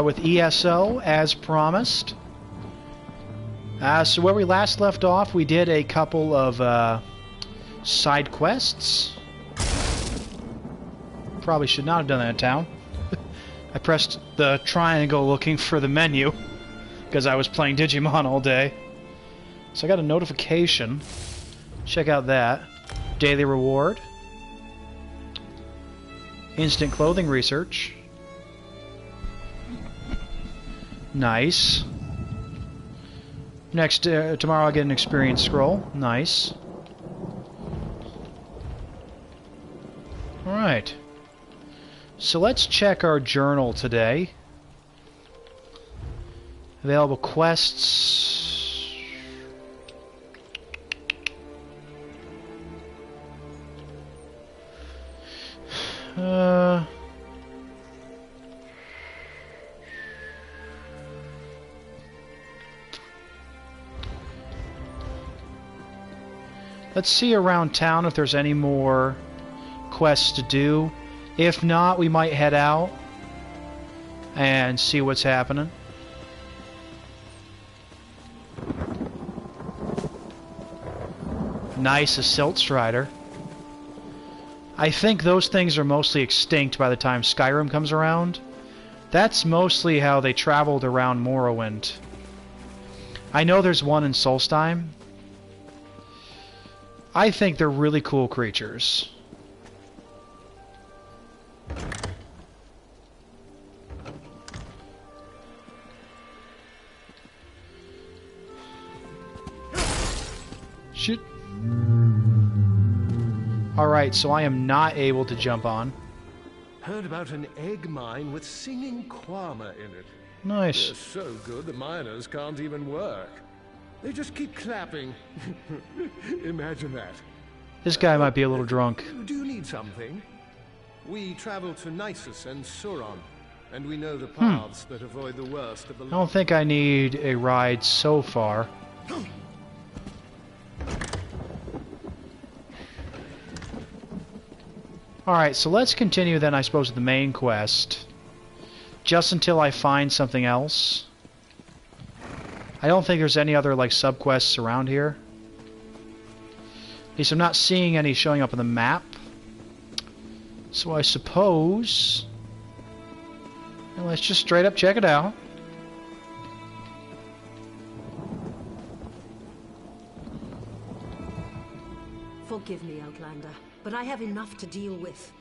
with ESO, as promised. So where we last left off, we did a couple of side quests. Probably should not have done that in town. I pressed the triangle looking for the menu, because I was playing Digimon all day. So I got a notification. Check out that. Daily reward. Instant clothing research. Nice. Next, tomorrow I'll get an experience scroll. Nice. Alright. So let's check our journal today. Available quests. Let's see around town if there's any more quests to do. If not, we might head out and see what's happening. Nice, a Silt Strider. I think those things are mostly extinct by the time Skyrim comes around. That's mostly how they traveled around Morrowind. I know there's one in Solstheim. I think they're really cool creatures. Shit. Alright, so I am not able to jump on. Heard about an egg mine with singing Kwama in it. Nice. They're so good the miners can't even work. They just keep clapping. Imagine that. This guy might be a little drunk. Do you need something? We travel to Nisus and Suron, and we know the paths that avoid the worst of the... I don't think I need a ride so far. Alright, so let's continue then, I suppose, with the main quest. Just until I find something else. I don't think there's any other, like, sub-quests around here. At least I'm not seeing any showing up on the map. So I suppose... well, let's just straight up check it out. Forgive me, Outlander, but I have enough to deal with.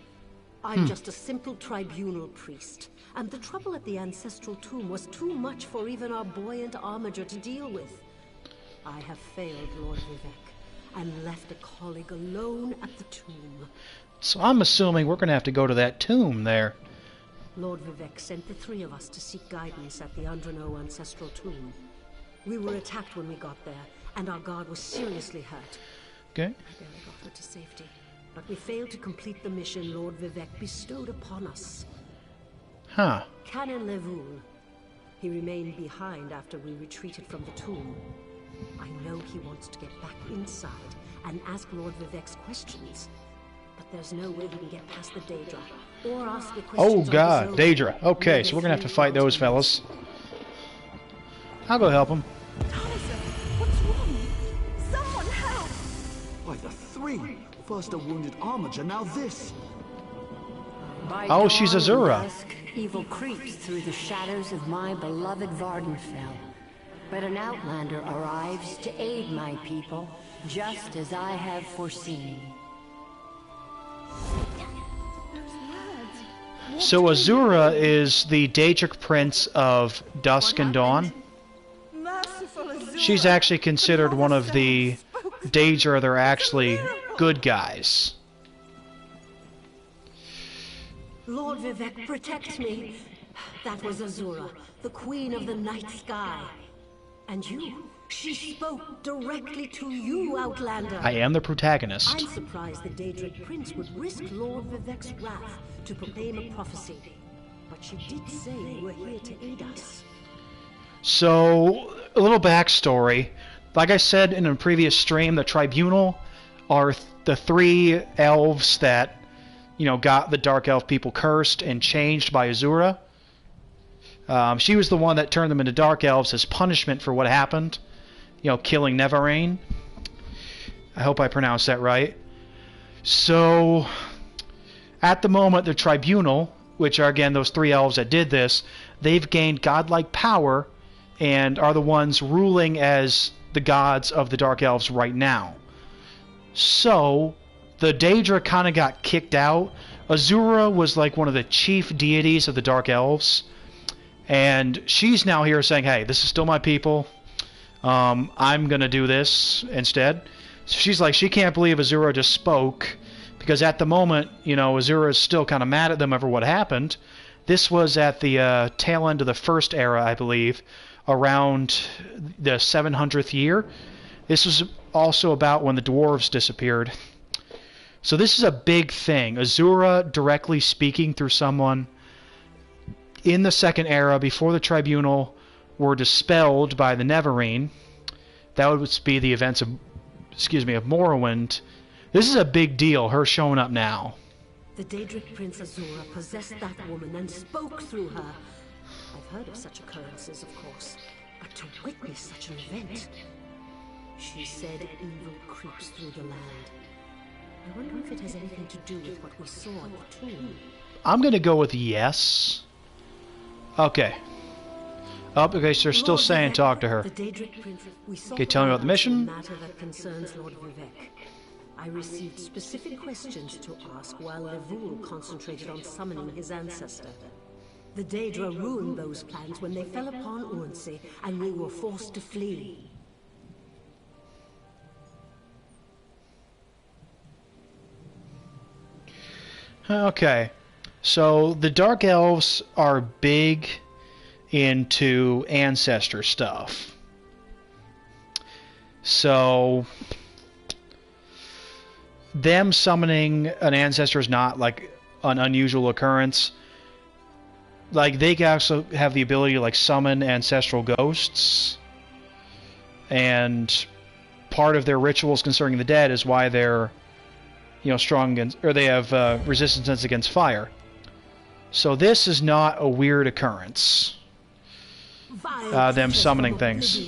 I'm just a simple tribunal priest, and the trouble at the ancestral tomb was too much for even our buoyant armiger to deal with. I have failed, Lord Vivek, and left a colleague alone at the tomb. So I'm assuming we're going to have to go to that tomb there. Lord Vivek sent the three of us to seek guidance at the Andrano ancestral tomb. We were attacked when we got there, and our guard was seriously hurt. Okay. I barely got her to safety. But we failed to complete the mission Lord Vivek bestowed upon us. Huh. Canon Levul. He remained behind after we retreated from the tomb. I know he wants to get back inside and ask Lord Vivek's questions. But there's no way he can get past the Daedra, or ask the questions. Oh god, Daedra. Okay, so we're gonna have to fight those fellas. I'll go help them. What's wrong? Someone help! Why, the three. First a wounded armiger, now this. Oh, she's Azura. Evil creeps through the shadows of my beloved Wardenspell. But an outlander arrives to aid my people, just as I have foreseen. So Azura is the Daedric prince of Dusk and Dawn. She's actually considered one of the Daedra that are actually good guys. Lord Vivek, protect me. That was Azura, the queen of the night sky. And you, she spoke directly to you, Outlander. I am the protagonist. I'm surprised the Daedric prince would risk Lord Vivek's wrath to proclaim a prophecy. But she did say you were here to aid us. So, a little backstory. Like I said in a previous stream, the Tribunal are the three elves that, you know, got the Dark Elf people cursed and changed by Azura. She was the one that turned them into Dark Elves as punishment for what happened. You know, killing Neverrain. I hope I pronounced that right. So, at the moment, the Tribunal, which are, again, those 3 elves that did this, they've gained godlike power and are the ones ruling as the gods of the Dark Elves right now. So, the Daedra kind of got kicked out. Azura was like one of the chief deities of the Dark Elves. And she's now here saying, hey, this is still my people. I'm going to do this instead. So she's like, she can't believe Azura just spoke. Because at the moment, you know, Azura is still kind of mad at them over what happened. This was at the tail end of the First Era, I believe, around the 700th year. This was also about when the dwarves disappeared. So this is a big thing. Azura directly speaking through someone in the Second Era before the Tribunal were dispelled by the Neverrain. That would be the events of, of Morrowind. This is a big deal, her showing up now. The Daedric Prince Azura possessed that woman and spoke through her. I've heard of such occurrences, of course, but to witness such an event... She said evil creeps through the land. I wonder if it has anything to do with what we saw at the tomb. I'm going to go with yes. Okay. Oh, okay, so they're still saying talk to her. Okay, tell me about the mission. Matter that concerns Lord Vivek. I received specific questions to ask while Levul concentrated on summoning his ancestor. The Daedra ruined those plans when they fell upon Urnsey, and we were forced to flee. Okay, so the Dark Elves are big into ancestor stuff. So, them summoning an ancestor is not like an unusual occurrence. Like, they can also have the ability to like summon ancestral ghosts. And part of their rituals concerning the dead is why they're, you know, strong against, or they have resistance against fire. So this is not a weird occurrence. Them summoning things.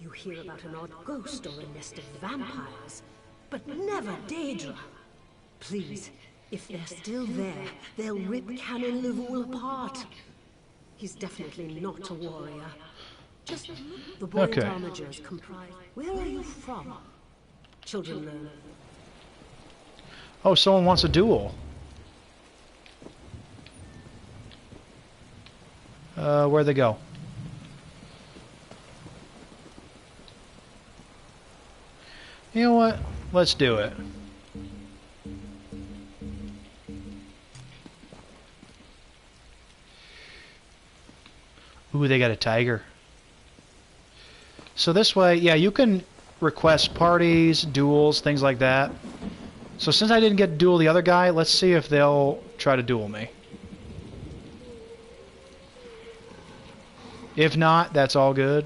You hear about an odd ghost or a nest of vampires, but never Daedra. Please, if they're still there, they'll rip Canon Levul apart. He's definitely not a warrior. Just the buoyant armigers comprise. Where are you from? Children learn. Oh, someone wants a duel. Where'd they go? You know what? Let's do it. Ooh, they got a tiger. So this way, yeah, you can request parties, duels, things like that. So since I didn't get to duel the other guy, let's see if they'll try to duel me. If not, that's all good.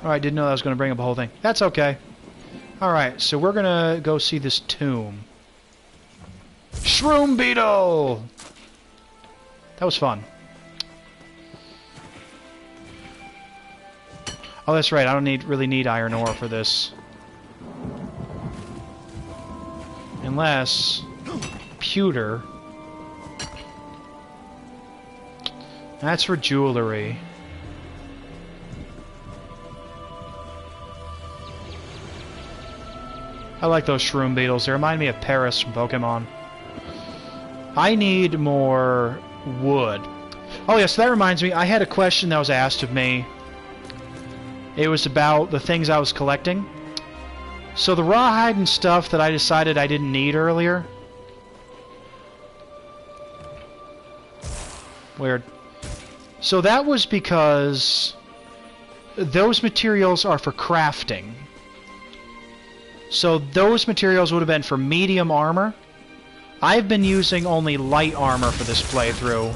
Alright, didn't know that was going to bring up a whole thing. That's okay. Alright, so we're going to go see this tomb. Shroom Beetle! That was fun. Oh, that's right. I don't really need iron ore for this. Unless... pewter. That's for jewelry. I like those shroom beetles. They remind me of Paris from Pokemon. I need more wood. Oh yes, that reminds me. I had a question that was asked of me. It was about the things I was collecting. So the rawhide and stuff that I decided I didn't need earlier. Weird. So that was because those materials are for crafting. So those materials would have been for medium armor. I've been using only light armor for this playthrough.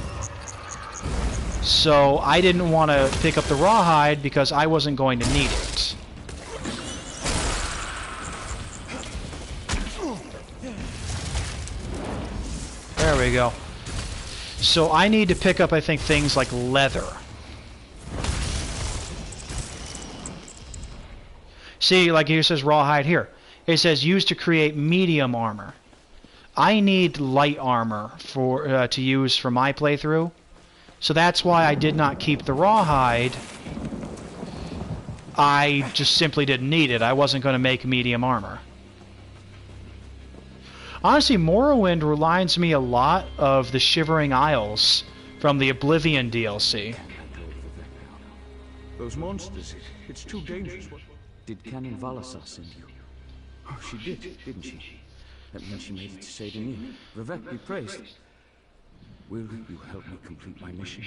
So I didn't want to pick up the rawhide because I wasn't going to need it. you go. So I need to pick up, I think, things like leather. See, like here says rawhide here. It says used to create medium armor. I need light armor for to use for my playthrough. So that's why I did not keep the rawhide. I just simply didn't need it. I wasn't going to make medium armor. Honestly, Morrowind reminds me a lot of the Shivering Isles from the Oblivion DLC. Those monsters, it's too dangerous. Did Canon Valasar send you? Oh, she did, didn't she? That means she made it to Sadenir. Vivek be praised. Will you help me complete my mission?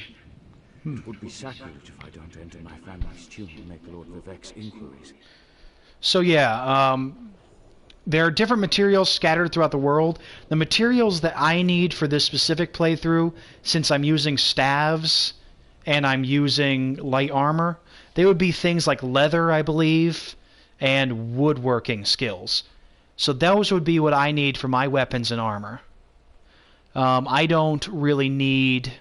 It would be sacrilege if I don't enter my family's tomb and make Lord Vivek's inquiries. So yeah, there are different materials scattered throughout the world. The materials that I need for this specific playthrough, since I'm using staves and I'm using light armor, they would be things like leather, I believe, and woodworking skills. So those would be what I need for my weapons and armor. I don't really need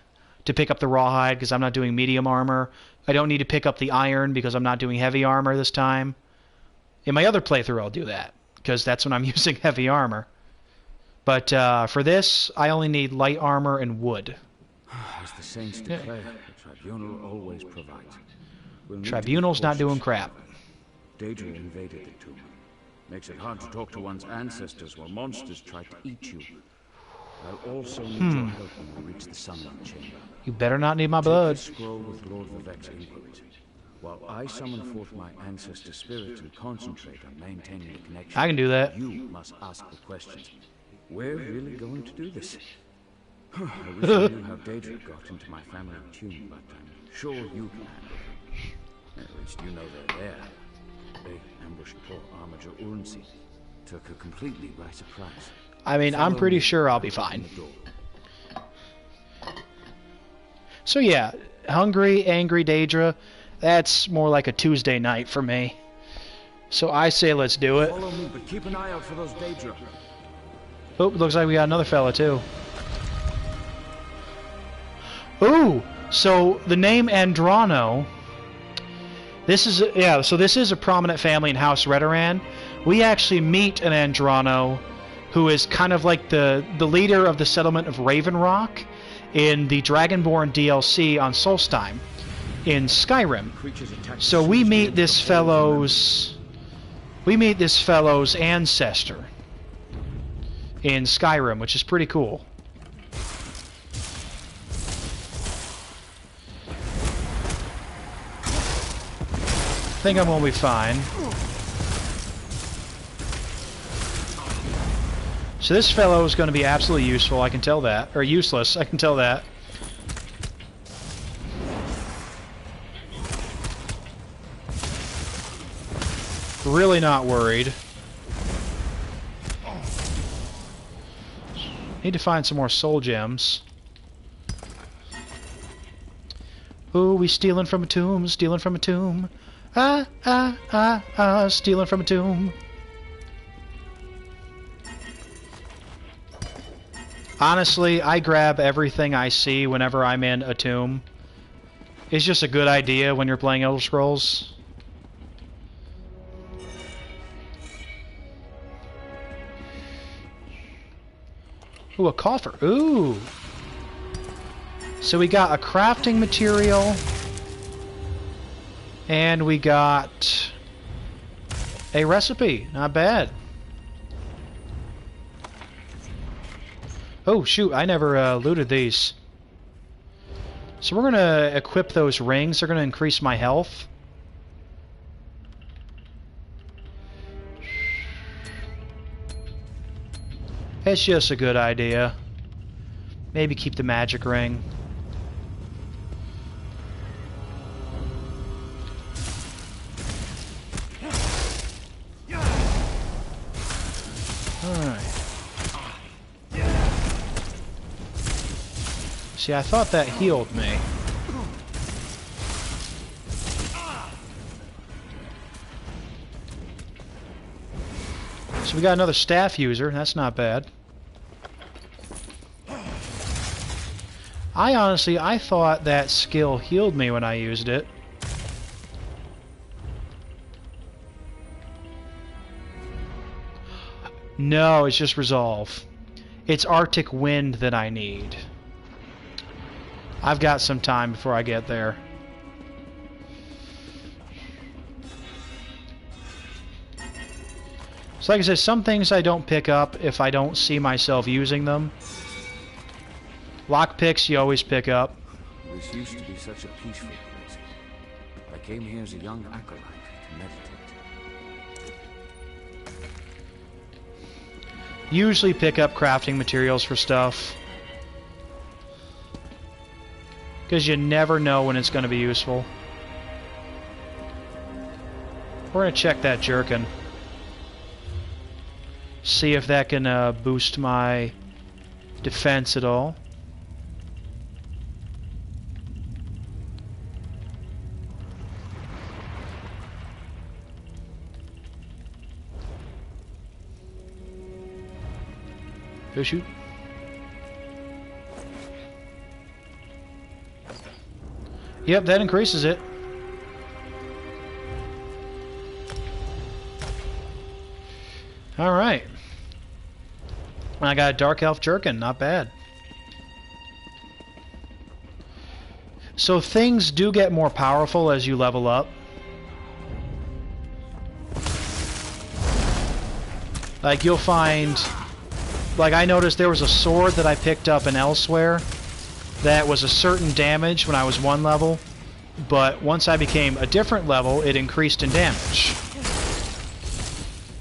to pick up the rawhide because I'm not doing medium armor. I don't need to pick up the iron because I'm not doing heavy armor this time. In my other playthrough I'll do that, because that's when I'm using heavy armor. But for this, I only need light armor and wood. As the saints declare, the tribunal always provides. Tribunal's not doing crap. Daedra invaded the tomb. Makes it hard to talk to one's ancestors while monsters try to eat you. I'll also need your help when we reach the Sunlight Chamber. You better not need my Take blood. the scroll with Lord Vivek's inquiries, while I summon forth my ancestor spirits and concentrate on maintaining the connection. I can do that. You must ask the questions. We're really going to do this. I wish I knew how Daedra got into my family tomb, but I'm sure you can handle them. At least you know they're there. They ambushed poor Armiger Urnsi. Took her completely by surprise. I mean, I'm pretty sure I'll be fine. So yeah, hungry, angry Daedra, that's more like a Tuesday night for me. So I say let's do it. Follow me, but keep an eye out for those Daedra. Oh, looks like we got another fella too. Ooh, so the name Andrano. This is this is a prominent family in House Redoran. We actually meet an Andrano who is kind of like the leader of the settlement of Raven Rock in the Dragonborn DLC on Solstheim in Skyrim. So we meet this fellow's ancestor in Skyrim, which is pretty cool. I think I'm gonna be fine. So this fellow is going to be absolutely useful, I can tell that. Or useless, I can tell that. Really not worried. Need to find some more soul gems. Ooh, we stealing from a tomb, stealing from a tomb. Stealing from a tomb. Honestly, I grab everything I see whenever I'm in a tomb. It's just a good idea when you're playing Elder Scrolls. Ooh, a coffer. Ooh. So we got a crafting material. And we got a recipe. Not bad. Oh, shoot, I never looted these. So we're going to equip those rings. They're going to increase my health. It's just a good idea. Maybe keep the magic ring. Alright. See, I thought that healed me. So we got another staff user. That's not bad. I thought that skill healed me when I used it. No, it's just resolve. It's Arctic Wind that I need. I've got some time before I get there. So like I said, some things I don't pick up if I don't see myself using them. Lockpicks you always pick up. This used to be such a peaceful place. I came here as a young acolyte to meditate. Usually pick up crafting materials for stuff. Because you never know when it's going to be useful. We're going to check that jerkin. See if that can boost my defense at all. Go shoot. Yep, that increases it. Alright. I got a Dark Elf Jerkin, not bad. So things do get more powerful as you level up. Like you'll find... Like I noticed there was a sword that I picked up in Elsewhere that was a certain damage when I was 1 level, but once I became a different level, it increased in damage.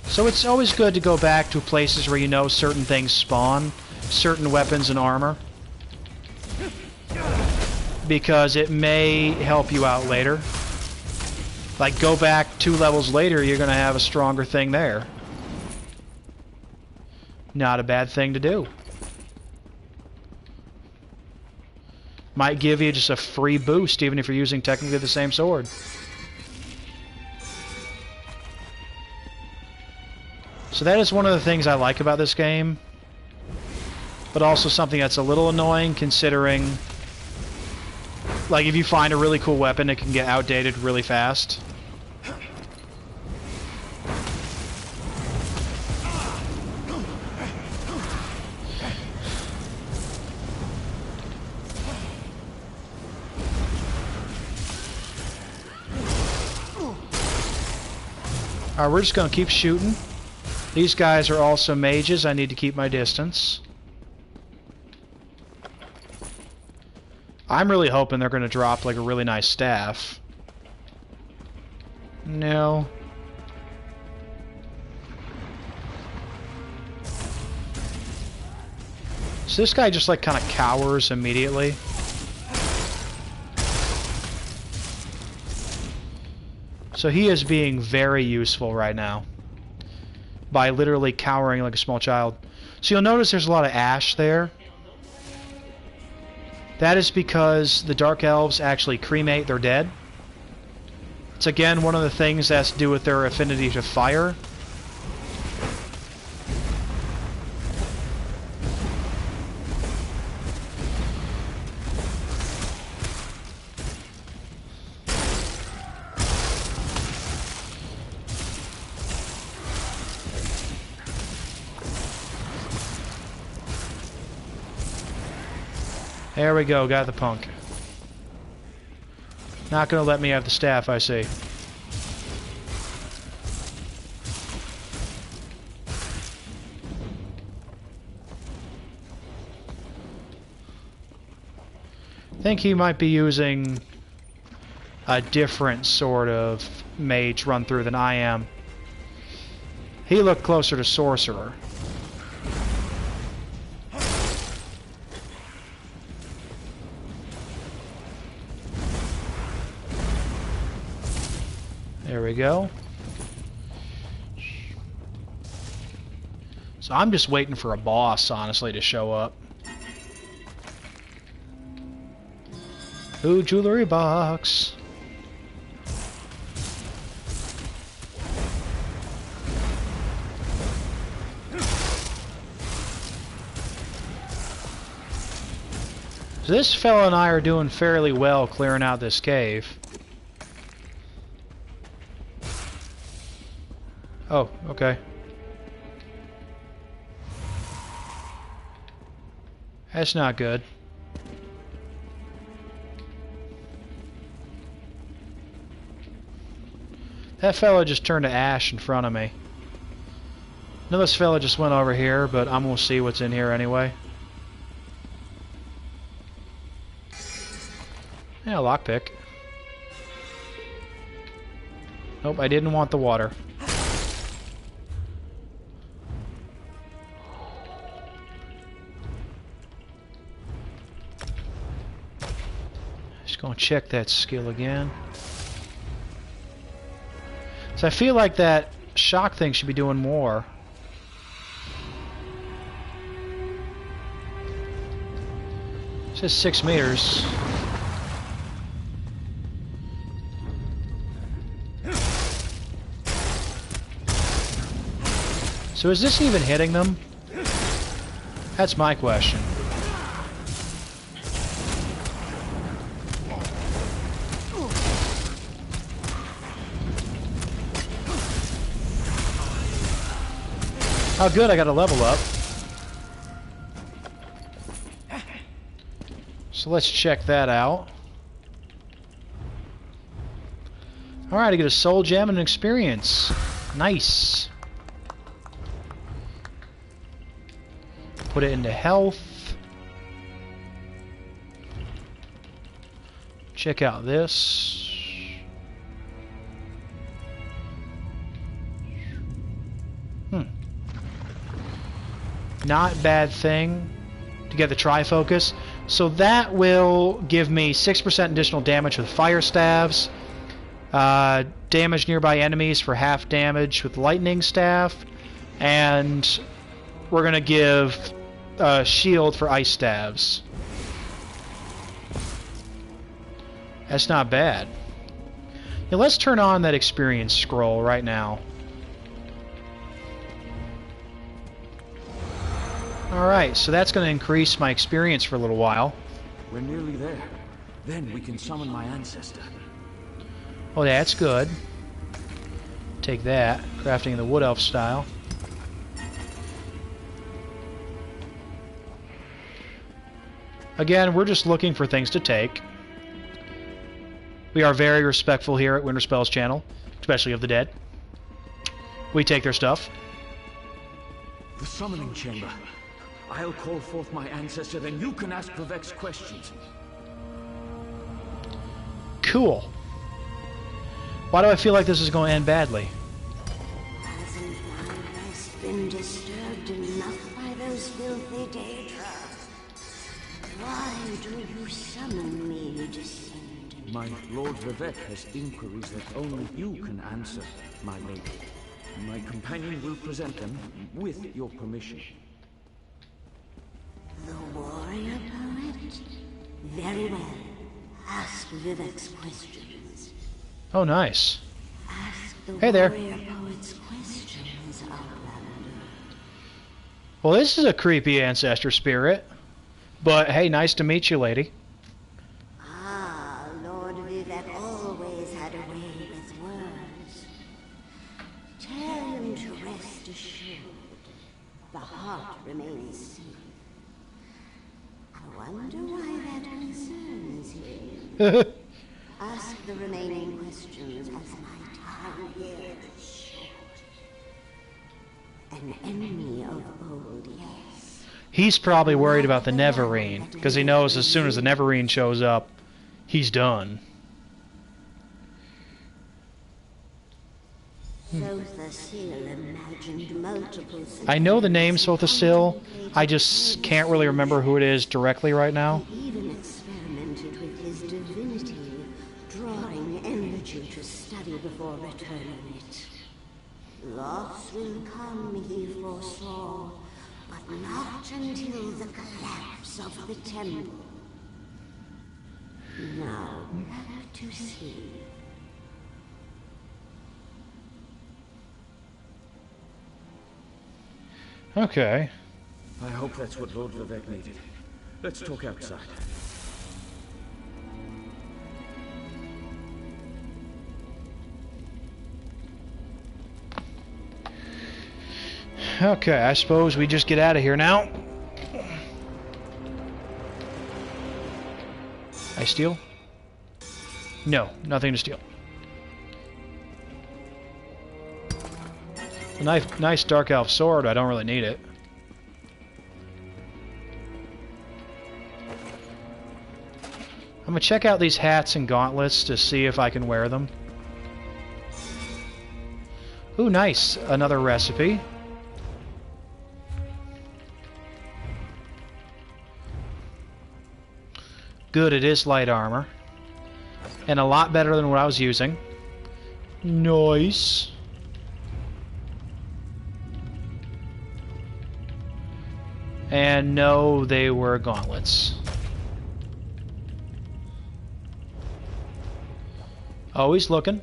So it's always good to go back to places where you know certain things spawn, certain weapons and armor, because it may help you out later. Like go back 2 levels later, you're going to have a stronger thing there. Not a bad thing to do. Might give you just a free boost even if you're using technically the same sword. So that is one of the things I like about this game, but also something that's a little annoying considering, like if you find a really cool weapon, it can get outdated really fast. Alright, we're just going to keep shooting. These guys are also mages. I need to keep my distance. I'm really hoping they're going to drop like a really nice staff. No. So this guy just like kind of cowers immediately. So he is being very useful right now by literally cowering like a small child. So you'll notice there's a lot of ash there. That is because the Dark Elves actually cremate their dead. It's again one of the things that has to do with their affinity to fire. There we go, got the punk. Not gonna let me have the staff, I see. I think he might be using a different sort of mage run through than I am. He looked closer to sorcerer. There we go. So I'm just waiting for a boss, honestly, to show up. Ooh, jewelry box. So this fella and I are doing fairly well clearing out this cave. Oh, okay. That's not good. That fella just turned to ash in front of me. No, this fella just went over here, but I'm gonna see what's in here anyway. Yeah, lockpick. Nope, I didn't want the water. Just gonna check that skill again. So I feel like that shock thing should be doing more. It says 6 meters. So is this even hitting them? That's my question. Oh good, I got a level up. So let's check that out. Alright, I get a soul gem and an experience. Nice. Put it into health. Check out this. Not bad thing to get the trifocus. So that will give me 6% additional damage with fire staves. Damage nearby enemies for half damage with lightning staff. And we're going to give a shield for ice staves. That's not bad. Now let's turn on that experience scroll right now. Alright, so that's going to increase my experience for a little while. We're nearly there. Then we can summon my ancestor. Oh, that's good. Take that. Crafting in the Wood Elf style. Again, we're just looking for things to take. We are very respectful here at Winterspell's channel, especially of the dead. We take their stuff. The summoning chamber. I'll call forth my ancestor, then you can ask Vivek's questions. Cool. Why do I feel like this is going to end badly? Hasn't my rest been disturbed enough by those filthy Daedra? Why do you summon me, descendant? My Lord Vivek has inquiries that only you can answer, my lady. My companion will present them with your permission. The warrior poet? Very well. Ask Vivek's questions. Oh, nice. Ask the Hey there. warrior poet's questions, Outlander. Well, this is a creepy ancestor spirit. But, hey, nice to meet you, lady. Ah, Lord Vivek always had a way with words. Tell him to rest assured. The heart remains simple. I wonder why that concerns you. Ask the remaining questions as my time here is short. An enemy of old, yes. He's probably worried about the Neverine, because he knows as soon as the Neverine shows up, he's done. Sothasil imagined multiple... I know the name Sothasil, I just can't really remember who it is directly right now. He even experimented with his divinity, drawing energy to study before returning it. Loss will come, he foresaw, but not until the collapse of the temple. Now, to see. Okay. I hope that's what Lord Vivek needed. Let's talk outside. Okay, I suppose we just get out of here now. I steal? No, nothing to steal. A nice dark elf sword, I don't really need it. I'm gonna check out these hats and gauntlets to see if I can wear them. Ooh, nice. Another recipe. Good, it is light armor. And a lot better than what I was using. Nice. And no, they were gauntlets. Always looking.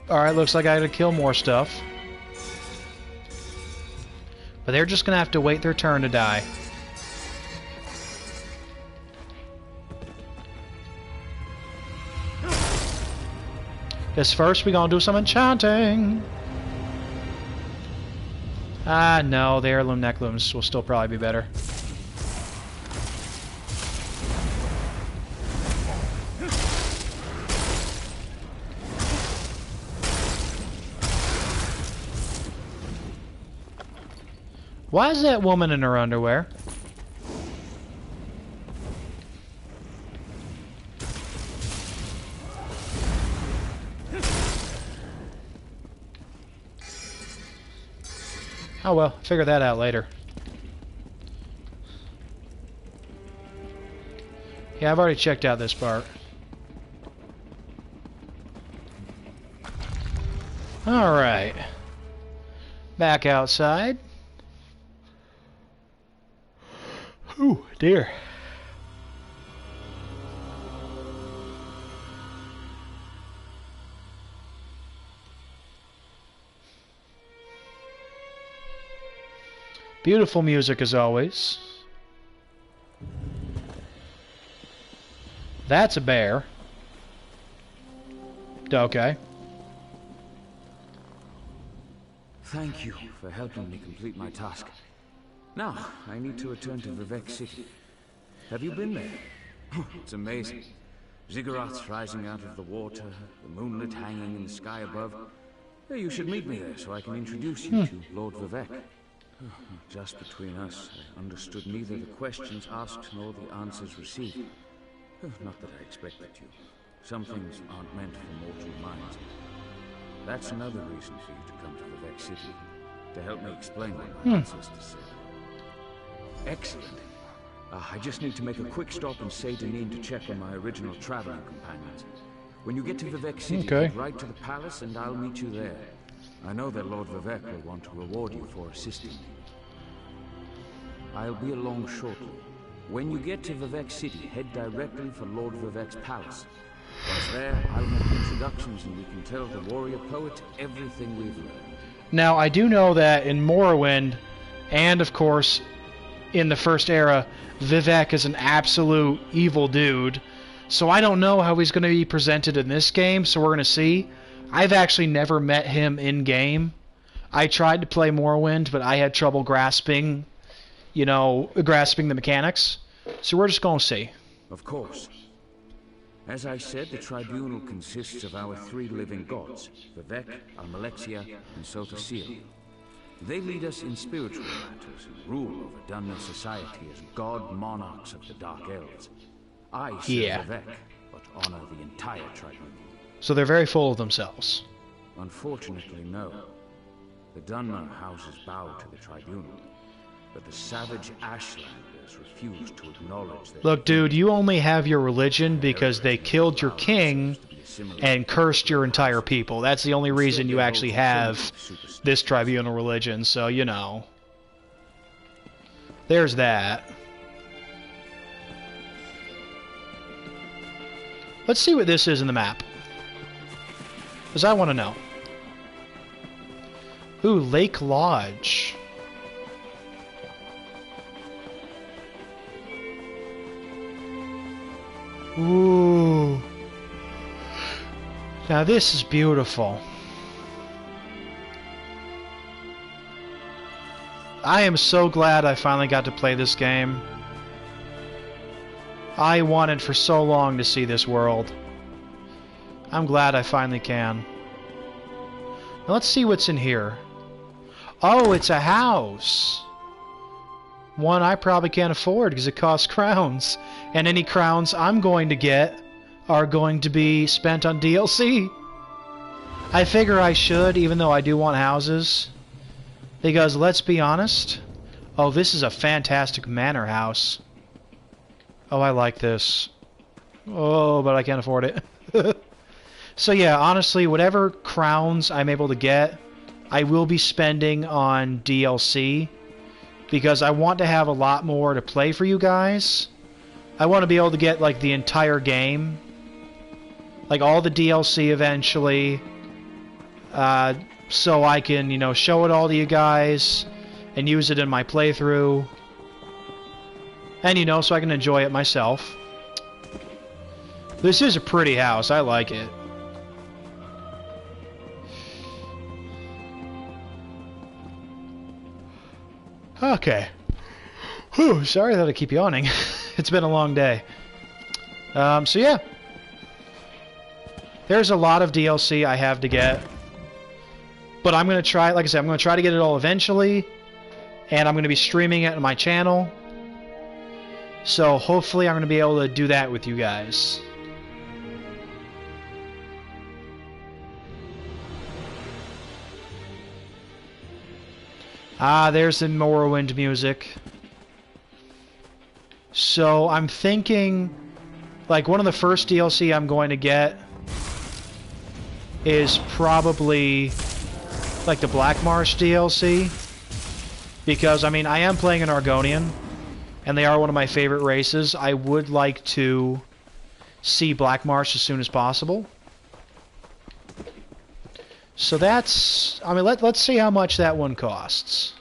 Alright, looks like I gotta kill more stuff. But they're just gonna have to wait their turn to die. Guess first we gonna do some enchanting. Ah, no, the heirloom necklace will still probably be better. Why is that woman in her underwear? Oh well, figure that out later. Yeah, I've already checked out this part. Alright. Back outside. Ooh, dear. Beautiful music as always. That's a bear. Okay. Thank you for helping me complete my task. Now, I need to return to Vivek City. Have you been there? It's amazing. Ziggurats rising out of the water, the moonlit hanging in the sky above. You should meet me there so I can introduce you to Lord Vivek. Just between us, I understood neither the questions asked nor the answers received. Not that I expected you. Some things aren't meant for mortal minds. That's another reason for you to come to Vivek City, to help me explain what my ancestors said. Excellent. I just need to make a quick stop in Seydanin to check on my original traveling companions. When you get to Vivek City, head right to the palace and I'll meet you there. I know that Lord Vivek will want to reward you for assisting me. I'll be along shortly. When you get to Vivek City, head directly for Lord Vivek's palace. Once there, I'll make introductions and we can tell the warrior poet everything we've learned. Now, I do know that in Morrowind, and of course, in the first era, Vivek is an absolute evil dude. So I don't know how he's going to be presented in this game, so we're going to see. I've actually never met him in-game. I tried to play Morrowind, but I had trouble grasping, grasping the mechanics. So we're just going to see. Of course. As I said, the tribunal consists of our three living gods, Vivek, Almalexia, and Sotasil. They lead us in spiritual matters and rule over Dunmer society as god monarchs of the Dark Elves. I serve Vivek, but honor the entire tribunal. So they're very full of themselves. Unfortunately, no. The Dunmer houses bow to the tribunal, but the savage Ashlanders refuse to acknowledge their... Look, dude, you only have your religion because they killed your king and cursed your entire people. That's the only reason you actually have this tribunal religion, so, There's that. Let's see what this is in the map. Because I want to know. Ooh, Lake Lodge. Ooh. Now this is beautiful. I am so glad I finally got to play this game. I wanted for so long to see this world. I'm glad I finally can. Now let's see what's in here. Oh, it's a house. One I probably can't afford because it costs crowns. And any crowns I'm going to get are going to be spent on DLC. I figure I should, even though I do want houses. Because, let's be honest... Oh, this is a fantastic manor house. Oh, I like this. Oh, but I can't afford it. So yeah, honestly, whatever crowns I'm able to get, I will be spending on DLC. Because I want to have a lot more to play for you guys. I want to be able to get, like, the entire game. Like, all the DLC eventually. So I can, you know, show it all to you guys. And use it in my playthrough. And, you know, so I can enjoy it myself. This is a pretty house. I like it. Okay. Whew, sorry that I keep yawning. It's been a long day. So yeah. There's a lot of DLC I have to get. But I'm going to try, like I said, I'm going to try to get it all eventually. And I'm going to be streaming it on my channel. So hopefully I'm going to be able to do that with you guys. Ah, there's the Morrowind music. So I'm thinking, like, one of the first DLC I'm going to get is probably, like, the Black Marsh DLC. Because, I mean, I am playing an Argonian, and they are one of my favorite races. I would like to see Black Marsh as soon as possible. So that's... I mean, let's see how much that one costs.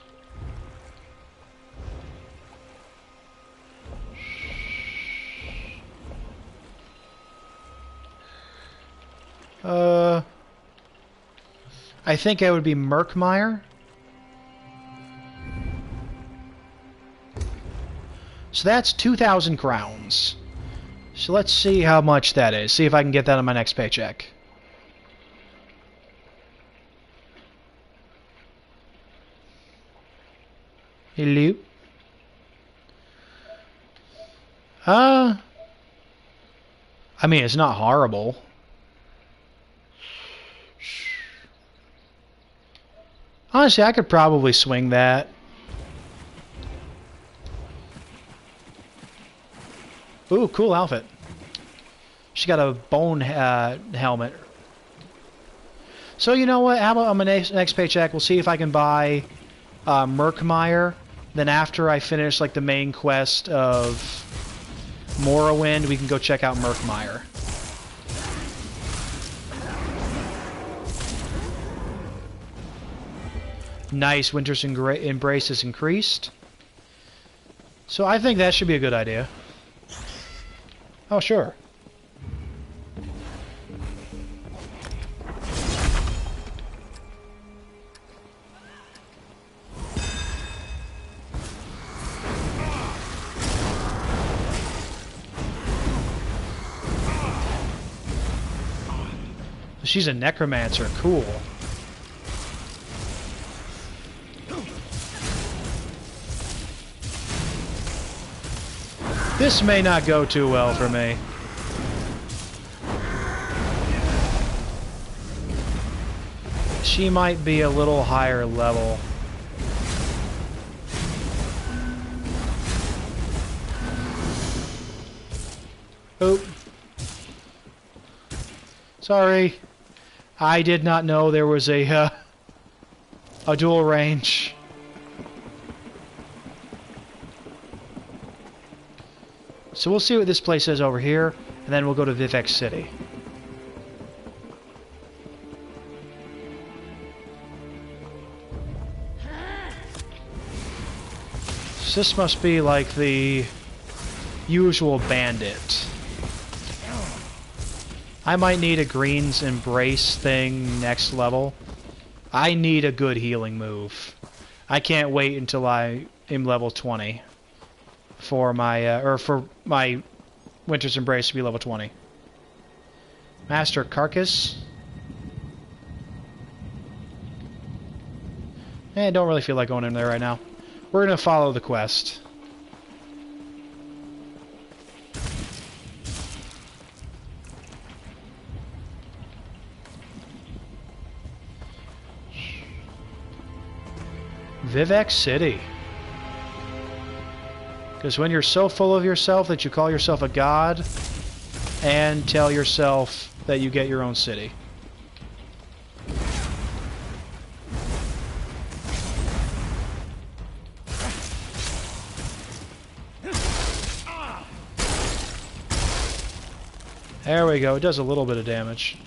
I think I would be Merkmeyer. So that's 2,000 crowns. So let's see how much that is. See if I can get that on my next paycheck. Hello? I mean, it's not horrible. Honestly, I could probably swing that. Ooh, cool outfit. She got a bone helmet. So you know what? How about on my next paycheck, we'll see if I can buy Merkmeyer. Then after I finish like the main quest of Morrowind, we can go check out Merkmeyer. Nice, Winter's Embrace is increased. So I think that should be a good idea. Oh, sure. She's a necromancer. Cool. This may not go too well for me. She might be a little higher level. Oop. Sorry. I did not know there was a dual range. So we'll see what this place is over here, and then we'll go to Vivec City. So this must be like the usual bandit. I might need a Green's Embrace thing next level. I need a good healing move. I can't wait until I am level 20 for my Winter's Embrace to be level 20. Master Carcass. Don't really feel like going in there right now. We're gonna follow the quest. Vivek City. Because when you're so full of yourself that you call yourself a god and tell yourself that you get your own city. There we go. It does a little bit of damage.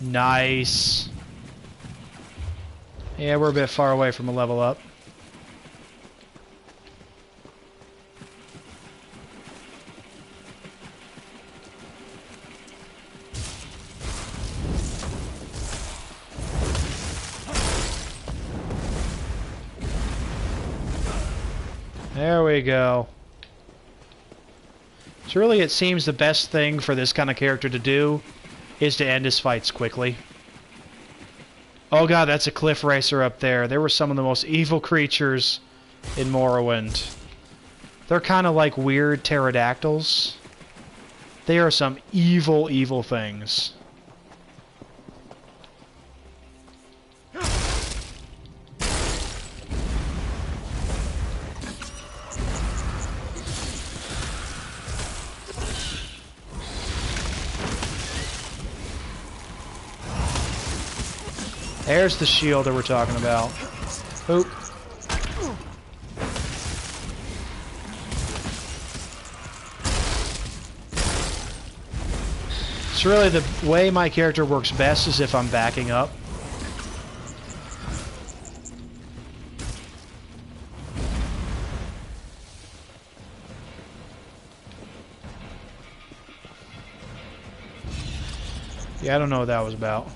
Nice. Yeah, we're a bit far away from a level up. There we go. So really it seems the best thing for this kind of character to do is to end his fights quickly. Oh god, that's a cliff racer up there. There were some of the most evil creatures in Morrowind. They're kind of like weird pterodactyls. They are some evil, evil things. There's the shield that we're talking about. Oop. It's really the way my character works best is if I'm backing up. Yeah, I don't know what that was about.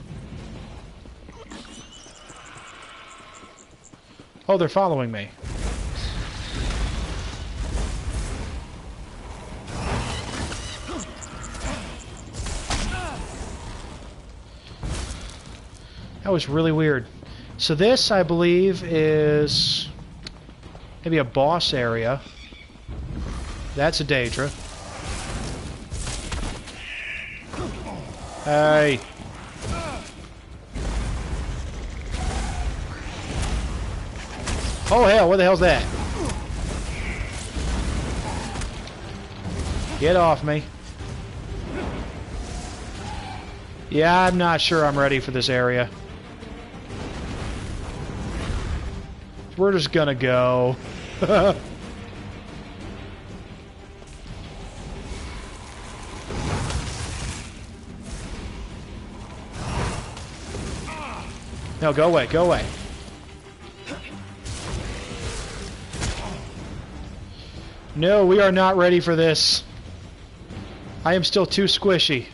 Oh, they're following me. That was really weird. So this, I believe, is maybe a boss area. That's a Daedra. Hey. Oh hell, what the hell's that? Get off me. Yeah, I'm not sure I'm ready for this area. We're just gonna go. No, go away, go away. No, we are not ready for this. I am still too squishy.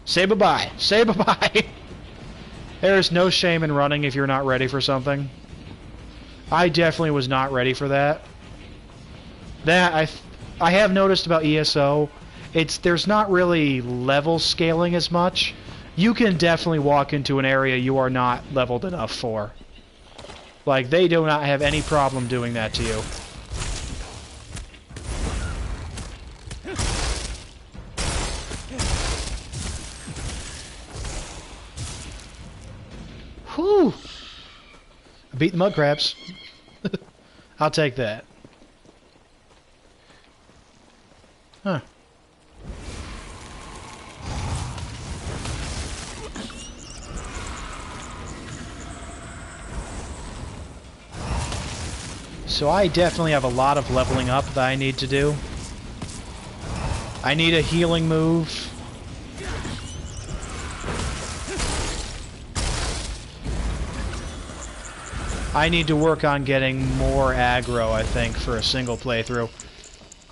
Say bye-bye. Say bye-bye. There is no shame in running if you're not ready for something. I definitely was not ready for that. That I have noticed about ESO, there's not really level scaling as much. You can definitely walk into an area you are not leveled enough for. Like, they do not have any problem doing that to you. Whew! I beat the mud crabs. I'll take that. Huh. So I definitely have a lot of leveling up that I need to do. I need a healing move. I need to work on getting more aggro, I think, for a single playthrough.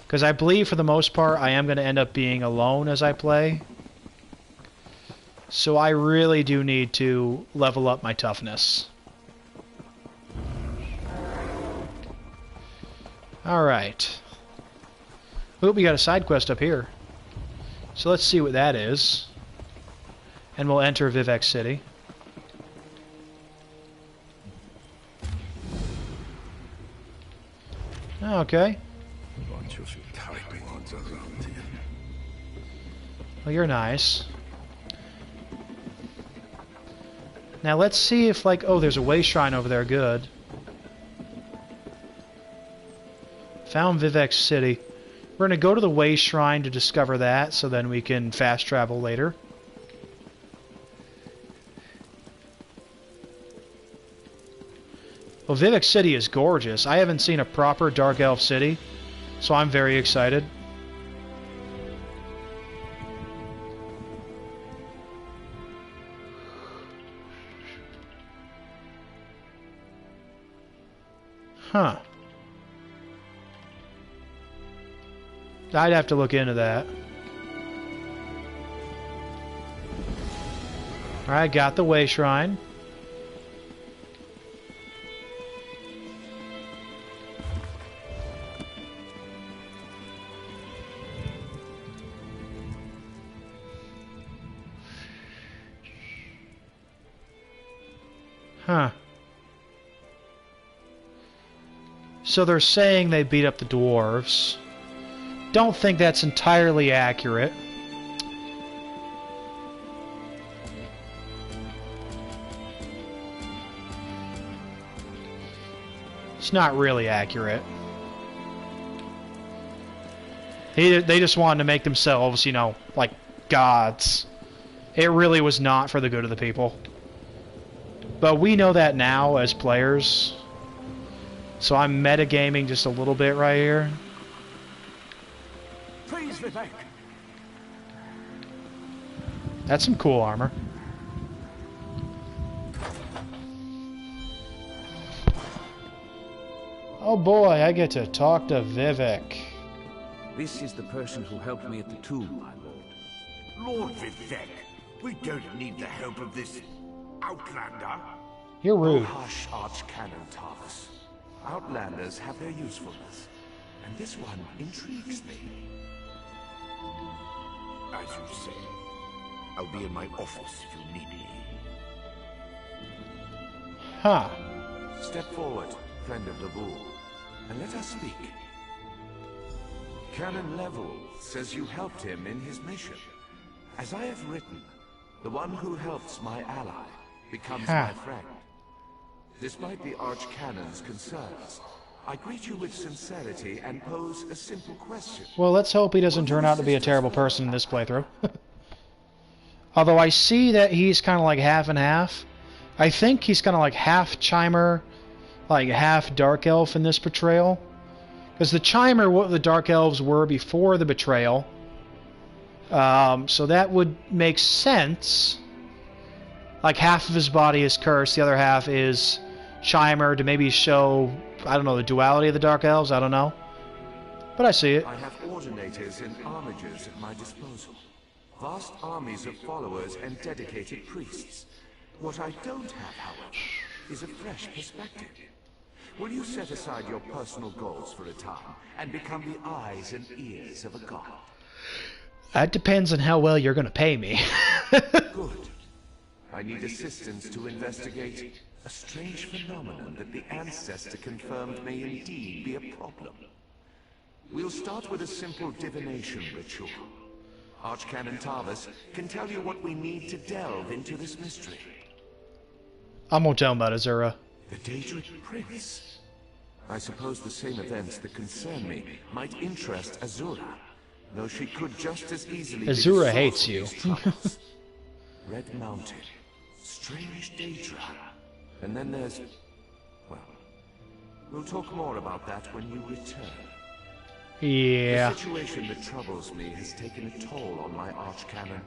Because I believe, for the most part, I am going to end up being alone as I play. So I really do need to level up my toughness. Alright. Oop, we got a side quest up here. So let's see what that is. And we'll enter Vivek City. Okay. Well, you're nice. Now let's see if, like, oh, there's a way shrine over there. Good. Found Vivek City. We're going to go to the way shrine to discover that, so then we can fast travel later. Well, Vivek City is gorgeous. I haven't seen a proper Dark Elf city, so I'm very excited. Huh. I'd have to look into that. Alright, got the way shrine. Huh. So they're saying they beat up the dwarves. Don't think that's entirely accurate. It's not really accurate. They just wanted to make themselves, you know, like gods. It really was not for the good of the people. But we know that now as players. So I'm metagaming just a little bit right here. Please, Vivek. That's some cool armor. Oh boy, I get to talk to Vivek. This is the person who helped me at the tomb, my lord. Lord Vivek, we don't need the help of this outlander. You're rude. Oh, hush, Archcanon Tarvis. Outlanders have their usefulness, and this one intrigues me. As you say, I'll be in my office if you need me. Huh. Step forward, friend of Lavul, and let us speak. Canon Level says you helped him in his mission. As I have written, the one who helps my ally becomes my friend. Despite the Archcanon's concerns, I greet you with sincerity and pose a simple question. Well, let's hope he doesn't turn out to be a terrible person in this playthrough. Although I see that he's kind of like half and half. I think he's kind of like half Chimer, like half Dark Elf in this portrayal. Because the Chimer, what the Dark Elves were before the betrayal. So that would make sense. Like half of his body is cursed, the other half is Chimer to maybe show, I don't know, the duality of the Dark Elves, I don't know. But I see it. I have ordinators and armigers at my disposal. Vast armies of followers and dedicated priests. What I don't have, however, is a fresh perspective. Will you set aside your personal goals for a time and become the eyes and ears of a god? That depends on how well you're going to pay me. Good. I need assistance to investigate a strange phenomenon that the Ancestor confirmed may indeed be a problem. We'll start with a simple divination ritual. Archcanon Tarvis can tell you what we need to delve into this mystery. I'm gonna tell him about Azura. The Daedric Prince. I suppose the same events that concern me might interest Azura, though she could just as easily be Azura the hates source of you. these troubles. Red Mountain, strange Daedra, and then there's... well, we'll talk more about that when you return. Yeah. The situation that troubles me has taken a toll on my Archcanon,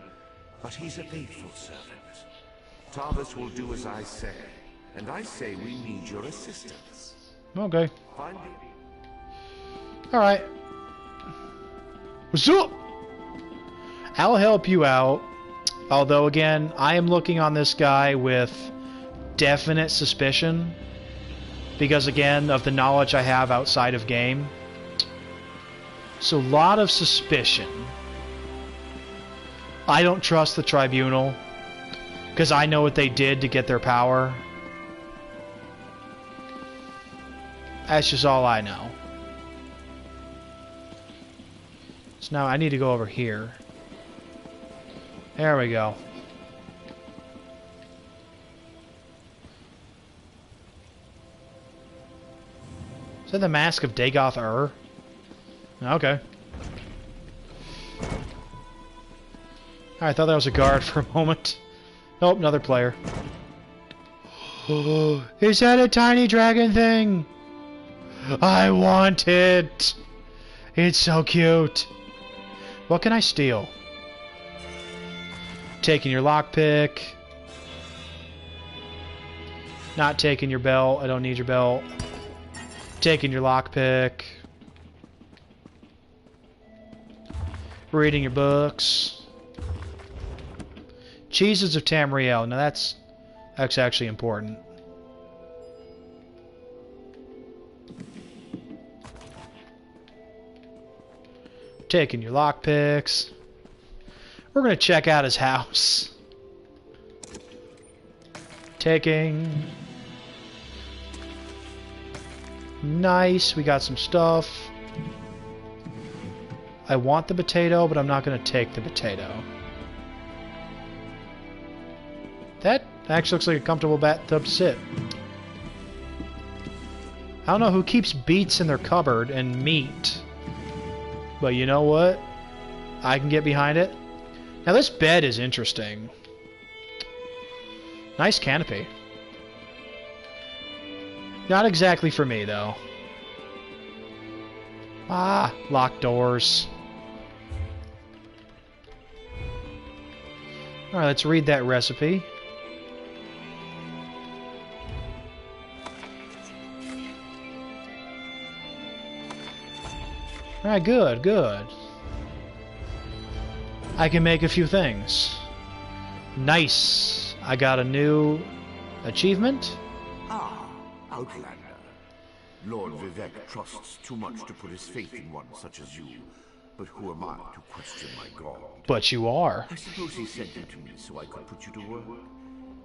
but he's a faithful servant. Tarvis will do as I say, and I say we need your assistance. Okay. Find Alright. What's up? I'll help you out. Although, again, I am looking on this guy with definite suspicion. Because, again, of the knowledge I have outside of game. So, a lot of suspicion. I don't trust the Tribunal. Because I know what they did to get their power. That's just all I know. So now I need to go over here. There we go. Is that the Mask of Dagoth-Ur? Okay. I thought that was a guard for a moment. Nope, another player. Is that a tiny dragon thing? I want it! It's so cute. What can I steal? Taking your lockpick. Not taking your belt. I don't need your belt. Taking your lockpick. Reading your books. Cheeses of Tamriel. Now that's actually important. Taking your lockpicks. We're going to check out his house. Taking. Nice. We got some stuff. I want the potato, but I'm not going to take the potato. That actually looks like a comfortable bathtub to sit. I don't know who keeps beets in their cupboard and meat. But you know what? I can get behind it. Now this bed is interesting. Nice canopy. Not exactly for me, though. Ah, locked doors. Alright, let's read that recipe. Alright, good, good. I can make a few things. Nice. I got a new achievement. Ah, Outlander. Lord Vivek trusts too much to put his faith in one such as you. But who am I to question my god? But you are. I suppose he sent you to me so I could put you to work.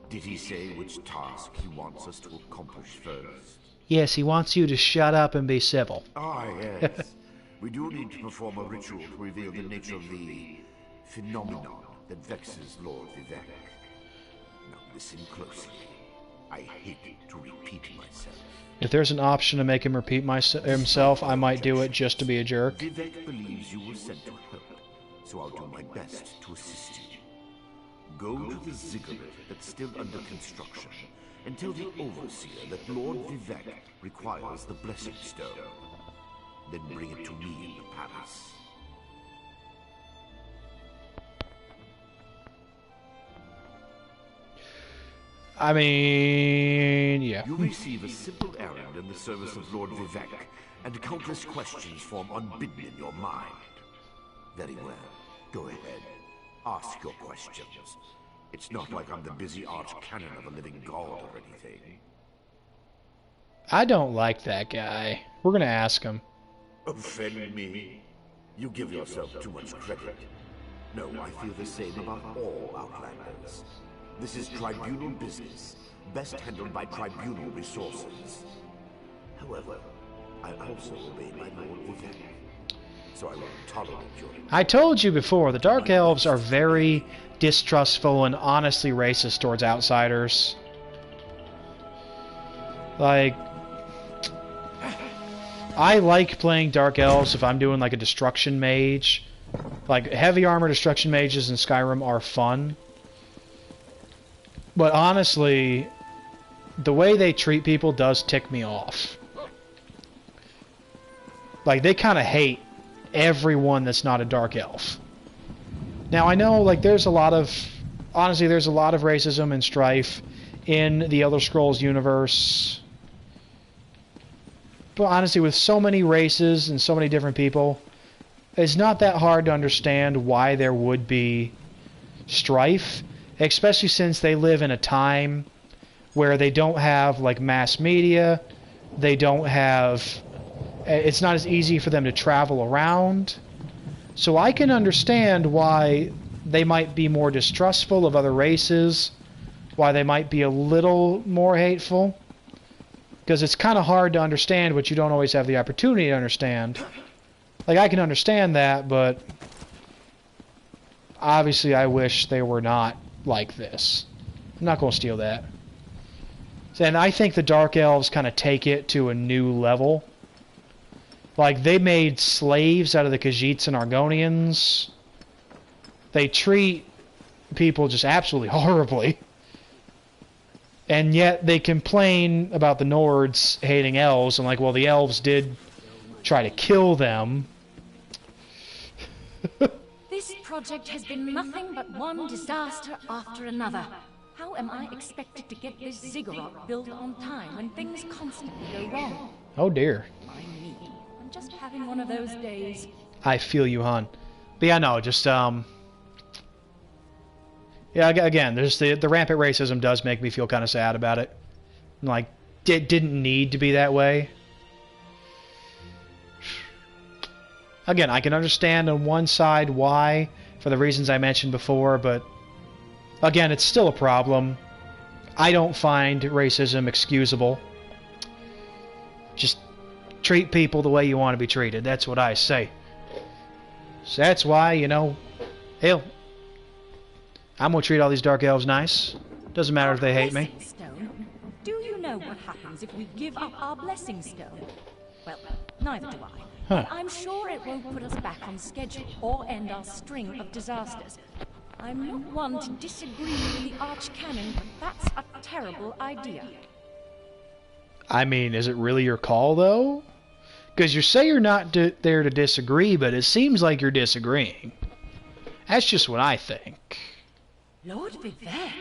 Did he say which task he wants us to accomplish first? Yes, he wants you to shut up and be civil. Ah, yes. We do need to perform a ritual to reveal the nature of the phenomenon that vexes Lord Vivek. Now listen closely. I hate to repeat myself. If there's an option to make him repeat himself, I might do it just to be a jerk. Vivek believes you were sent to help, so I'll do my best to assist you. Go to the ziggurat that's still under construction and tell the overseer that Lord Vivek requires the blessing stone. Then bring it to me in the palace. I mean, yeah. You receive a simple errand in the service of Lord Vivek, and countless questions form unbidden in your mind. Very well. Go ahead. Ask your questions. It's not like I'm the busy arch-cannon of a living god or anything. I don't like that guy. We're gonna ask him. Offend me? You give yourself too much credit. No, I feel the same about all Outlanders. This is tribunal business, best handled by tribunal resources. However, I also obey my Lord Vivek, so I won't tolerate your... I told you before, the Dark Elves are very distrustful and honestly racist towards outsiders. Like... I like playing Dark Elves if I'm doing like a Destruction Mage. Like, heavy armor Destruction Mages in Skyrim are fun. But honestly, the way they treat people does tick me off. Like, they kind of hate everyone that's not a Dark Elf. Now, I know, like, there's a lot of... Honestly, there's a lot of racism and strife in the Elder Scrolls universe. But honestly, with so many races and so many different people, it's not that hard to understand why there would be strife, especially since they live in a time where they don't have like mass media, they don't have, it's not as easy for them to travel around. So I can understand why they might be more distrustful of other races, why they might be a little more hateful, because it's kind of hard to understand what you don't always have the opportunity to understand. Like, I can understand that, but obviously I wish they were not like this. I'm not going to steal that. And I think the Dark Elves kind of take it to a new level. Like, they made slaves out of the Khajiits and Argonians. They treat people just absolutely horribly. And yet they complain about the Nords hating elves. And like, well, the elves did try to kill them. This project has been nothing but one disaster after another. How am I expected to get this ziggurat built on time when things constantly go wrong? Oh dear. I'm just having one of those days. I feel you, hon. But yeah, no, just, yeah, again, there's the rampant racism does make me feel kind of sad about it. Like, it didn't need to be that way. Again, I can understand on one side why, for the reasons I mentioned before, but again, it's still a problem. I don't find racism excusable. Just treat people the way you want to be treated. That's what I say. So that's why, you know, hell, I'm going to treat all these Dark Elves nice. Doesn't matter if they hate me. Stone. Do you know what happens if we give up our blessing stone? Well, neither do I. Huh. But I'm sure it won't put us back on schedule or end our string of disasters. I'm not one to disagree with the Archcanon, but that's a terrible idea. I mean, is it really your call, though? Because you say you're not there to disagree, but it seems like you're disagreeing. That's just what I think. Lord Vivek.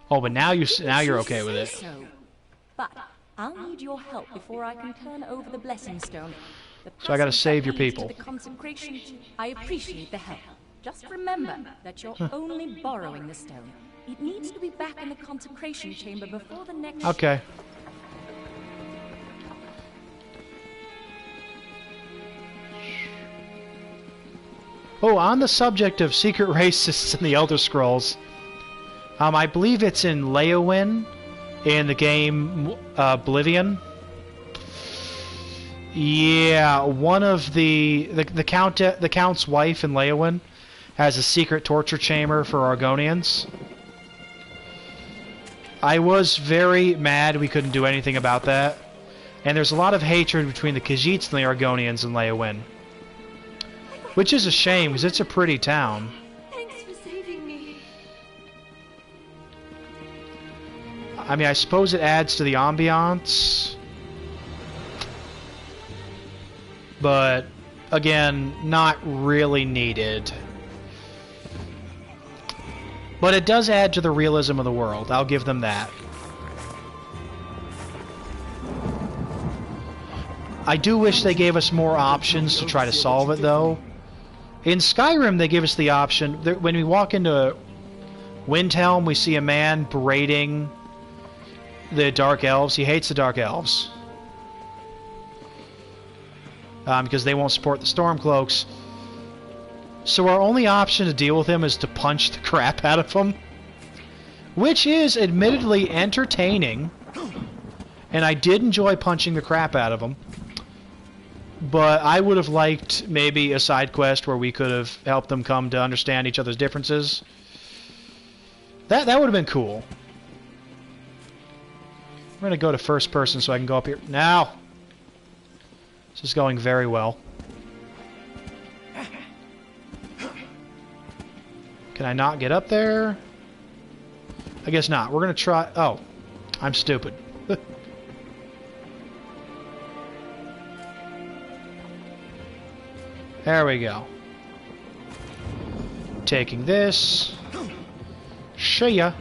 Oh, but now you're okay with it. So. But I'll need your help before I can turn over the blessing stone. So I gotta save your people. The consecration. I appreciate the help. Just remember that you're only borrowing the stone. It needs to be back in the consecration chamber before the next... Okay. Oh, on the subject of secret racists in the Elder Scrolls, I believe it's in Leowyn, in the game Oblivion. Yeah, one of the Count's wife in Leowyn has a secret torture chamber for Argonians. I was very mad we couldn't do anything about that. And there's a lot of hatred between the Khajiits and the Argonians in Leowyn. Which is a shame, because it's a pretty town. Thanks for saving me. I mean, I suppose it adds to the ambiance. But, again, not really needed. But it does add to the realism of the world. I'll give them that. I do wish they gave us more options to try to solve it, though. In Skyrim, they give us the option. When we walk into Windhelm, we see a man berating the Dark Elves. He hates the Dark Elves. Because they won't support the Stormcloaks. So our only option to deal with him is to punch the crap out of him. Which is admittedly entertaining. And I did enjoy punching the crap out of him. But I would have liked maybe a side quest where we could have helped them come to understand each other's differences. That would have been cool. I'm going to go to first person so I can go up here. Now! This is going very well. Can I not get up there? I guess not. We're going to try... Oh. I'm stupid. There we go. Taking this. See ya.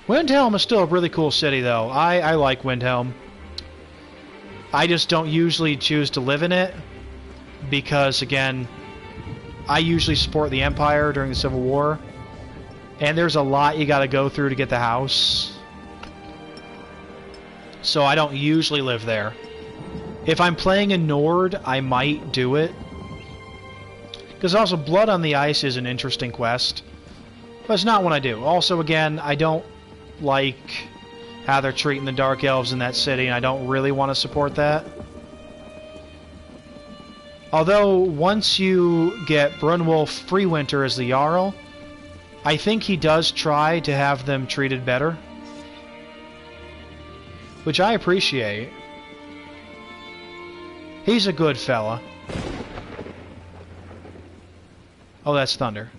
Windhelm is still a really cool city, though. I like Windhelm. I just don't usually choose to live in it because, again, I usually support the Empire during the Civil War, and there's a lot you gotta go through to get the house. So I don't usually live there. If I'm playing in Nord, I might do it. Because also, Blood on the Ice is an interesting quest. But it's not what I do. Also, again, I don't like how they're treating the Dark Elves in that city, and I don't really want to support that. Although, once you get Brunwulf Freewinter as the Jarl, I think he does try to have them treated better. Which I appreciate. He's a good fella. Oh, that's thunder.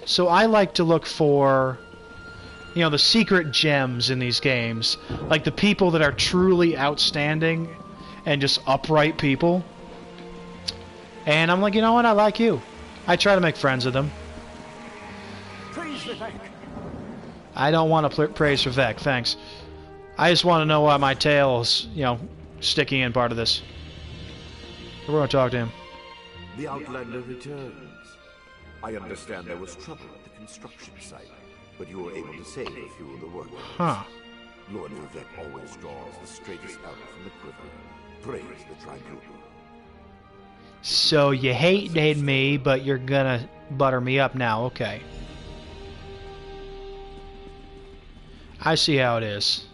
So I like to look for, you know, the secret gems in these games. Like the people that are truly outstanding and just upright people. And I'm like, you know what? I like you. I try to make friends with them. Praise Vivek. I don't want to praise Vivek, thanks. I just want to know why my tail is, you know, sticking in part of this. We're going to talk to him. The Outlander returns. I understand there was trouble at the construction site, but you were able to save a few of the workers. Huh. Lord Vivek always draws the straightest arrow from the quiver. Praise the Tribunal. So you hated me, but you're gonna butter me up now. Okay. I see how it is.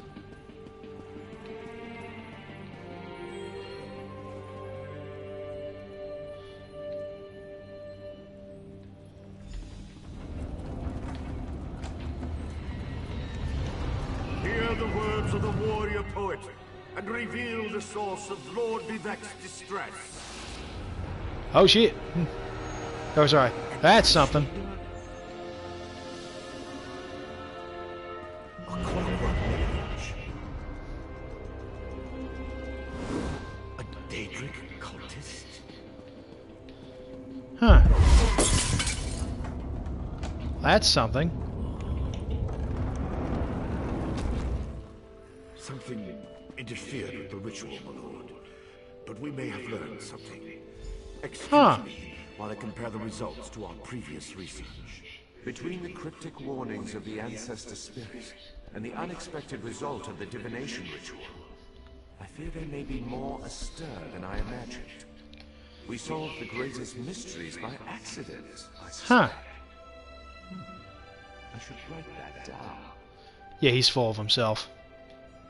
Hear the words of the warrior poet, and reveal the source of Lord Vivek's distress. Oh shit. Oh, sorry. That's something. A clockwork mage. A Daedric cultist. Huh. That's something. Something interfered with the ritual, my lord. But we may have learned something. Excuse me while I compare the results to our previous research. Between the cryptic warnings of the ancestor spirit and the unexpected result of the divination ritual, I fear there may be more astir than I imagined. We solved the greatest mysteries by accident, I suspect. I should write that down. Yeah, he's full of himself.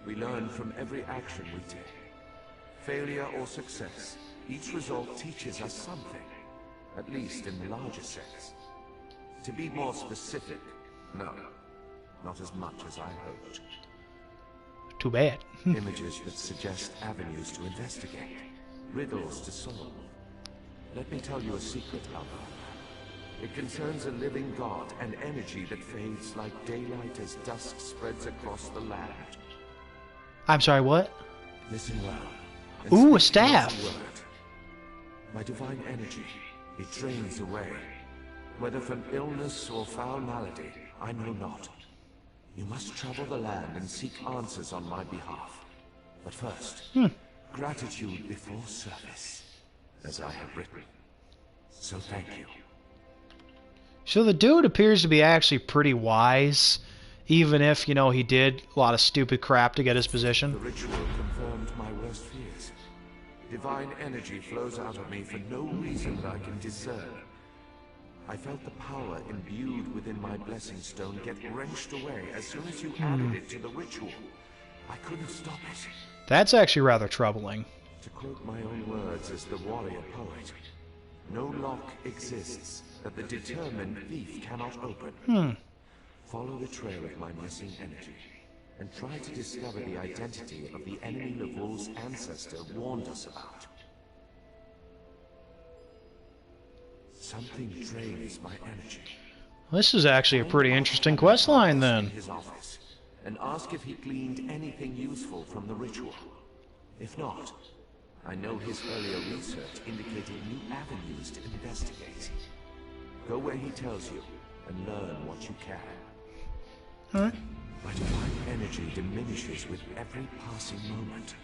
We learn from every action we take. Failure or success, each result teaches us something, at least in the larger sense. To be more specific, no, not as much as I hoped. Too bad. Images that suggest avenues to investigate, riddles to solve. Let me tell you a secret, Alva. It concerns a living god, an energy that fades like daylight as dusk spreads across the land. I'm sorry, what? Listen well. Ooh, a staff! My divine energy, it drains away. Whether from illness or foul malady, I know not. You must travel the land and seek answers on my behalf. But first, gratitude before service, as I have written. So thank you. So the dude appears to be actually pretty wise, even if, you know, he did a lot of stupid crap to get his position. The ritual confirmed my worst fears. Divine energy flows out of me for no reason that I can discern. I felt the power imbued within my blessing stone get wrenched away as soon as you added it to the ritual. I couldn't stop it. That's actually rather troubling. To quote my own words as the warrior poet, no lock exists that the determined thief cannot open. Follow the trail of my missing energy, and try to discover the identity of the enemy Levol's ancestor warned us about. Something drains my energy. This is actually a pretty interesting quest line, then. His office, and ask if he gleaned anything useful from the ritual. If not, I know his earlier research indicated new avenues to investigate. Go where he tells you, and learn what you can. Alright. My divine energy diminishes with every passing moment.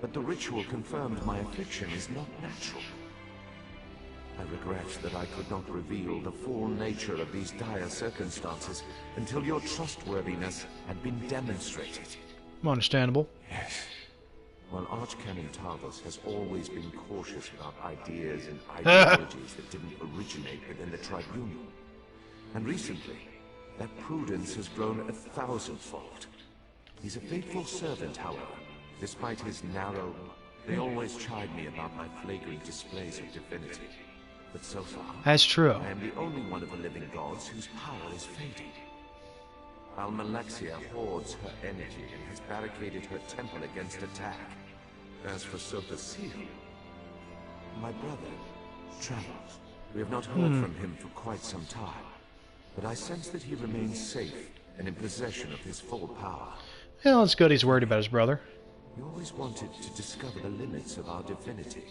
But the ritual confirmed my affliction is not natural. I regret that I could not reveal the full nature of these dire circumstances until your trustworthiness had been demonstrated. Understandable. Yes. While Archcanon Tarvus has always been cautious about ideas and ideologies that didn't originate within the Tribunal. And recently, that prudence has grown 1,000-fold. He's a faithful servant, however, despite his narrow... They always chide me about my flagrant displays of divinity. But so far, that's true. I am the only one of the living gods whose power is fading. Almalexia hoards her energy and has barricaded her temple against attack. As for Sotha Seal, my brother travels. We have not heard from him for quite some time, but I sense that he remains safe and in possession of his full power. Well, it's good he's worried about his brother. We always wanted to discover the limits of our divinity.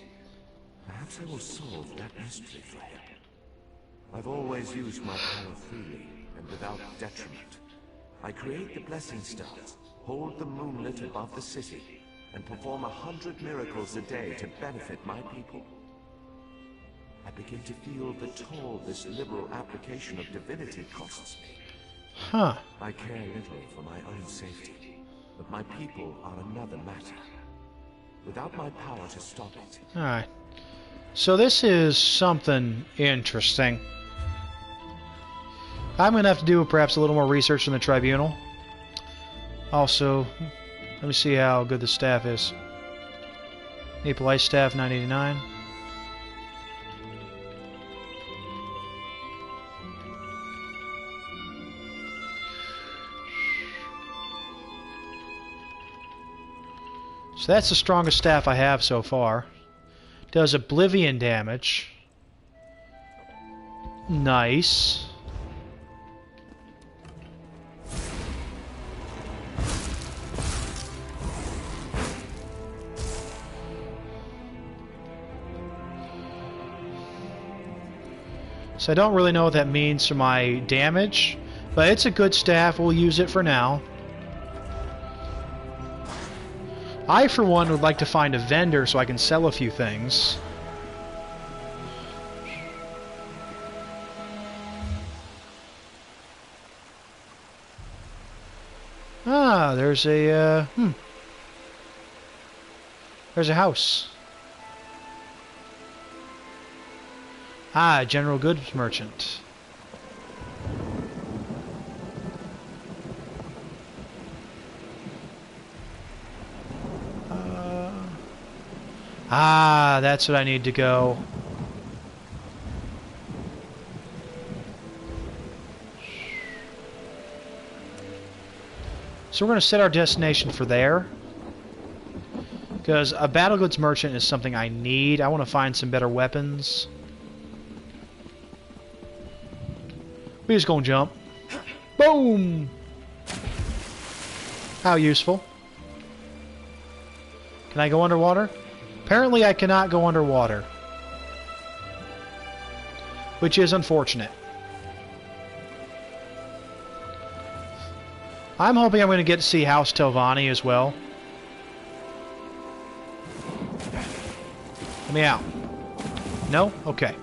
Perhaps I will solve that mystery for him. I've always used my power freely and without detriment. I create the blessing stars, hold the moonlit above the city, and perform 100 miracles a day to benefit my people. I begin to feel the toll this liberal application of divinity costs me. Huh. I care little for my own safety, but my people are another matter. Without my power to stop it... Alright. So this is something interesting. I'm going to have to do perhaps a little more research in the Tribunal. Also, let me see how good the staff is. Maple Ice Staff, 989. So that's the strongest staff I have so far. Does oblivion damage. Nice. So I don't really know what that means for my damage, but it's a good staff. We'll use it for now. I, for one, would like to find a vendor so I can sell a few things. Ah, there's a, There's a house. Ah, general goods merchant. Ah, that's what I need to go. So we're going to set our destination for there. Because a battle goods merchant is something I need. I want to find some better weapons. We just gonna jump. Boom! How useful. Can I go underwater? Apparently I cannot go underwater. Which is unfortunate. I'm hoping I'm going to get to see House Telvanni as well. Let me out. No? Okay.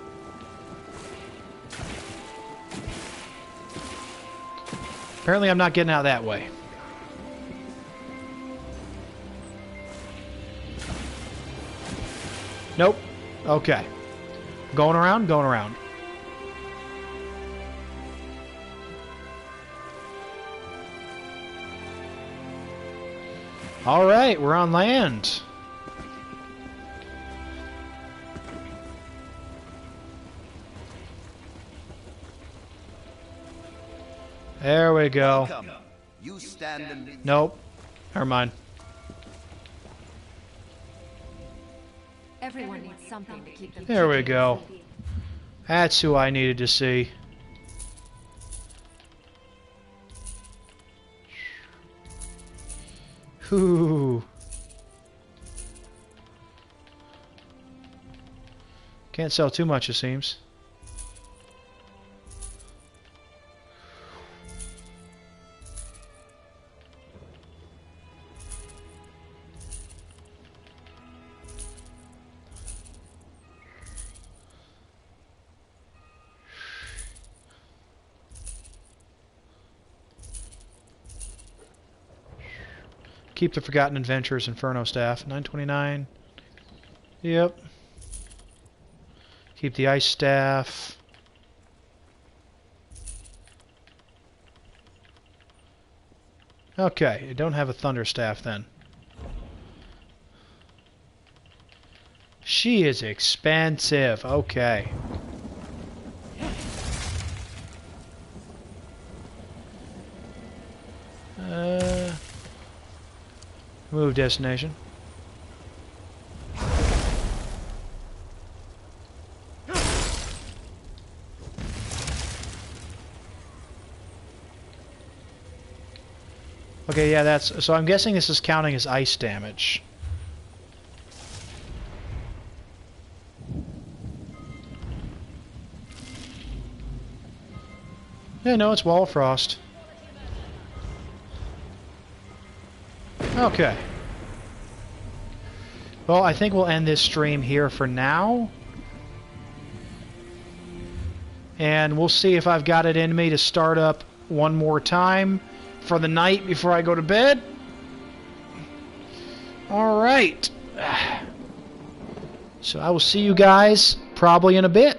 Apparently I'm not getting out that way. Nope. Okay. Going around, going around. Alright, we're on land. There we go. Welcome. You stand and... Nope. Never mind. Everyone needs something to keep them. There we go. That's who I needed to see. Whew. Can't sell too much, it seems. Keep the Forgotten Adventures Inferno Staff. 929. Yep. Keep the Ice Staff. Okay, I don't have a Thunder Staff then. She is expensive. Okay. Move destination. Okay, yeah, that's... So I'm guessing this is counting as ice damage. Yeah, no, it's Wall of Frost. Okay. Well, I think we'll end this stream here for now. And we'll see if I've got it in me to start up one more time for the night before I go to bed. Alright. So I will see you guys probably in a bit.